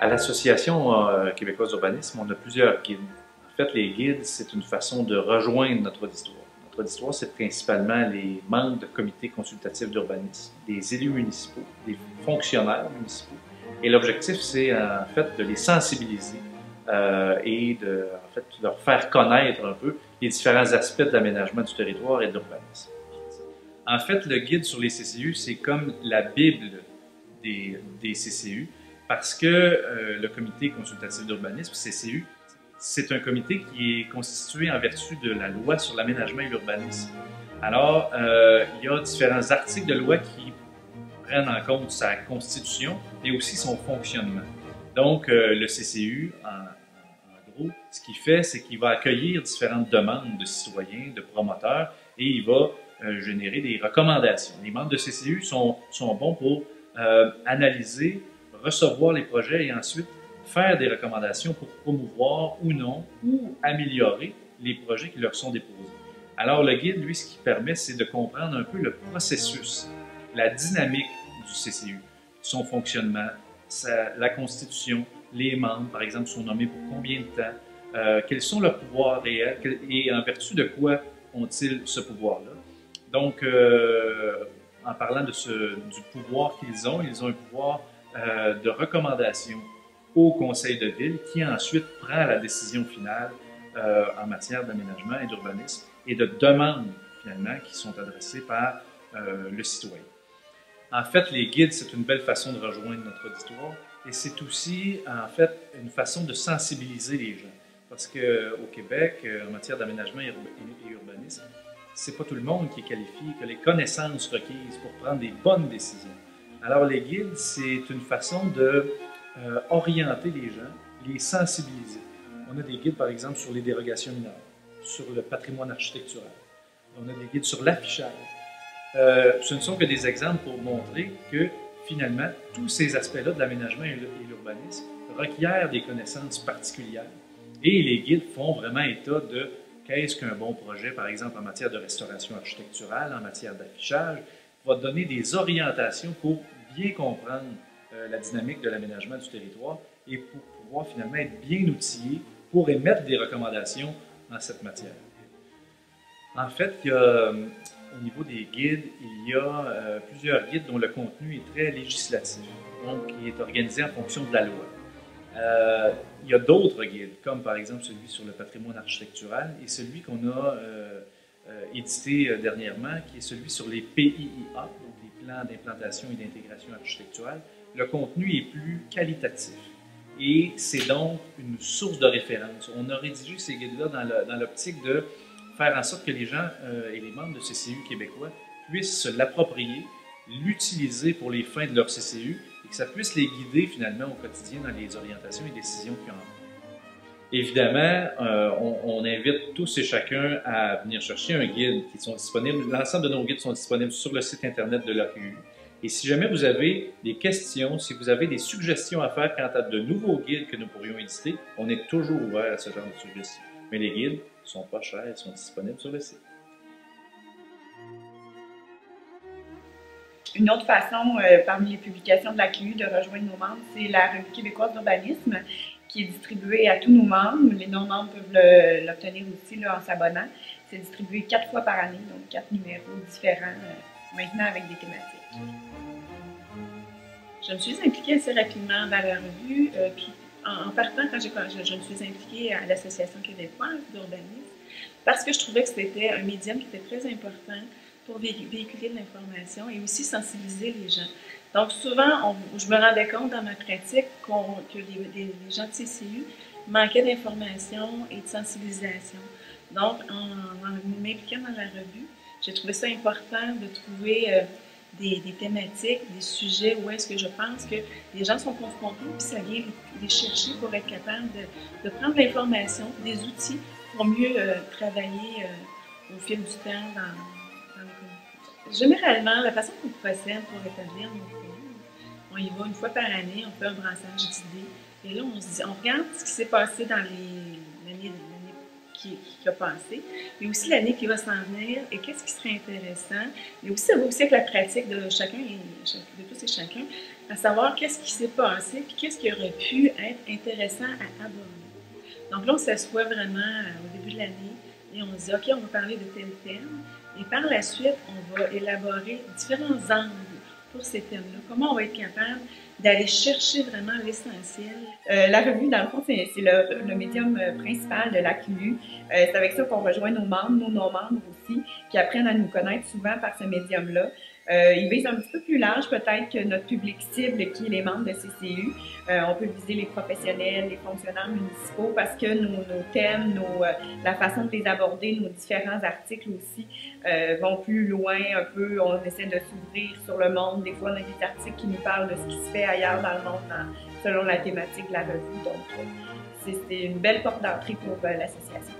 À l'Association québécoise d'urbanisme, on a plusieurs guides. En fait, les guides, c'est une façon de rejoindre notre auditoire. Notre auditoire, c'est principalement les membres de comités consultatifs d'urbanisme, des élus municipaux, des fonctionnaires municipaux. Et l'objectif, c'est en fait de les sensibiliser et de leur faire connaître un peu les différents aspects de l'aménagement du territoire et de l'urbanisme. En fait, le guide sur les CCU, c'est comme la Bible des CCU, parce que le comité consultatif d'urbanisme, CCU, c'est un comité qui est constitué en vertu de la loi sur l'aménagement et l'urbanisme. Alors, il y a différents articles de loi qui prennent en compte sa constitution et aussi son fonctionnement. Donc, le CCU, en gros, ce qu'il fait, c'est qu'il va accueillir différentes demandes de citoyens, de promoteurs, et il va générer des recommandations. Les membres de CCU sont bons pour analyser, recevoir les projets et ensuite faire des recommandations pour promouvoir ou non ou améliorer les projets qui leur sont déposés. Alors le guide, lui, ce qui permet, c'est de comprendre un peu le processus, la dynamique du CCU, son fonctionnement, la constitution, les membres, par exemple, sont nommés pour combien de temps, quels sont leurs pouvoirs réels et en vertu de quoi ont-ils ce pouvoir-là. Donc, en parlant du pouvoir qu'ils ont un pouvoir de recommandation au conseil de ville qui ensuite prend la décision finale en matière d'aménagement et d'urbanisme et de demandes finalement qui sont adressées par le citoyen. En fait, les guides, c'est une belle façon de rejoindre notre auditoire et c'est aussi en fait une façon de sensibiliser les gens. Parce qu'au Québec, en matière d'aménagement et urbanisme, c'est pas tout le monde qui est qualifié, qui a les connaissances requises pour prendre des bonnes décisions. Alors les guides, c'est une façon de orienter les gens, les sensibiliser. On a des guides, par exemple, sur les dérogations mineures, sur le patrimoine architectural. On a des guides sur l'affichage. Ce ne sont que des exemples pour montrer que, finalement, tous ces aspects-là de l'aménagement et l'urbanisme requièrent des connaissances particulières. Et les guides font vraiment état de qu'est-ce qu'un bon projet, par exemple, en matière de restauration architecturale, en matière d'affichage, va donner des orientations pour bien comprendre la dynamique de l'aménagement du territoire et pour pouvoir finalement être bien outillé pour émettre des recommandations en cette matière. En fait, au niveau des guides, il y a plusieurs guides dont le contenu est très législatif, donc qui est organisé en fonction de la loi. Il y a d'autres guides, comme par exemple celui sur le patrimoine architectural et celui qu'on a édité dernièrement, qui est celui sur les PIIA, donc les plans d'implantation et d'intégration architecturale. Le contenu est plus qualitatif et c'est donc une source de référence. On a rédigé ces guides-là dans l'optique de faire en sorte que les gens et les membres de CCU québécois puissent se l'approprier, l'utiliser pour les fins de leur CCU et que ça puisse les guider finalement au quotidien dans les orientations et décisions qu'ils ont. Évidemment, on invite tous et chacun à venir chercher un guide qui sont disponibles. L'ensemble de nos guides sont disponibles sur le site internet de l'AQU. Et si jamais vous avez des questions, si vous avez des suggestions à faire quant à de nouveaux guides que nous pourrions éditer, on est toujours ouvert à ce genre de suggestions. Mais les guides ne sont pas chers, ils sont disponibles sur le site. Une autre façon, parmi les publications de l'AQU, de rejoindre nos membres, c'est la Revue québécoise d'urbanisme, qui est distribuée à tous nos membres. Les non-membres peuvent l'obtenir aussi là, en s'abonnant. C'est distribué 4 fois par année, donc 4 numéros différents, maintenant avec des thématiques. Je me suis impliquée assez rapidement dans la revue. En partant, quand je me suis impliquée à l'Association québécoise d'urbanisme, parce que je trouvais que c'était un médium qui était très important pour véhiculer de l'information et aussi sensibiliser les gens. Donc souvent, je me rendais compte dans ma pratique que les gens de CCU manquaient d'informations et de sensibilisation. Donc, en m'impliquant dans la revue, j'ai trouvé ça important de trouver des thématiques, des sujets où est-ce que je pense que les gens sont confrontés, puis ça vient les chercher pour être capable de prendre l'information, des outils pour mieux travailler au fil du temps dans les communautés. Généralement, la façon qu'on procède pour établir nos thèmes, on y va une fois par année, on fait un brassage d'idées, et là on regarde ce qui s'est passé dans l'année qui a passé, mais aussi l'année qui va s'en venir et qu'est-ce qui serait intéressant. Mais aussi, ça va aussi avec la pratique de chacun, de tous et chacun, à savoir qu'est-ce qui s'est passé puis qu'est-ce qui aurait pu être intéressant à aborder. Donc là, on s'assoit vraiment au début de l'année et on se dit, OK, on va parler de tel thème. Et par la suite, on va élaborer différents angles pour ces thèmes-là. Comment on va être capable d'aller chercher vraiment l'essentiel. La revue, dans le fond, c'est le médium principal de l'ACLU. C'est avec ça qu'on rejoint nos membres, nos non-membres aussi, qui apprennent à nous connaître souvent par ce médium-là. Il vise un petit peu plus large peut-être que notre public cible qui est les membres de CCU. On peut viser les professionnels, les fonctionnaires municipaux parce que nos thèmes, la façon de les aborder, nos différents articles aussi vont plus loin un peu. On essaie de s'ouvrir sur le monde. Des fois, on a des articles qui nous parlent de ce qui se fait ailleurs dans le monde selon la thématique de la revue. Donc, c'est une belle porte d'entrée pour l'association.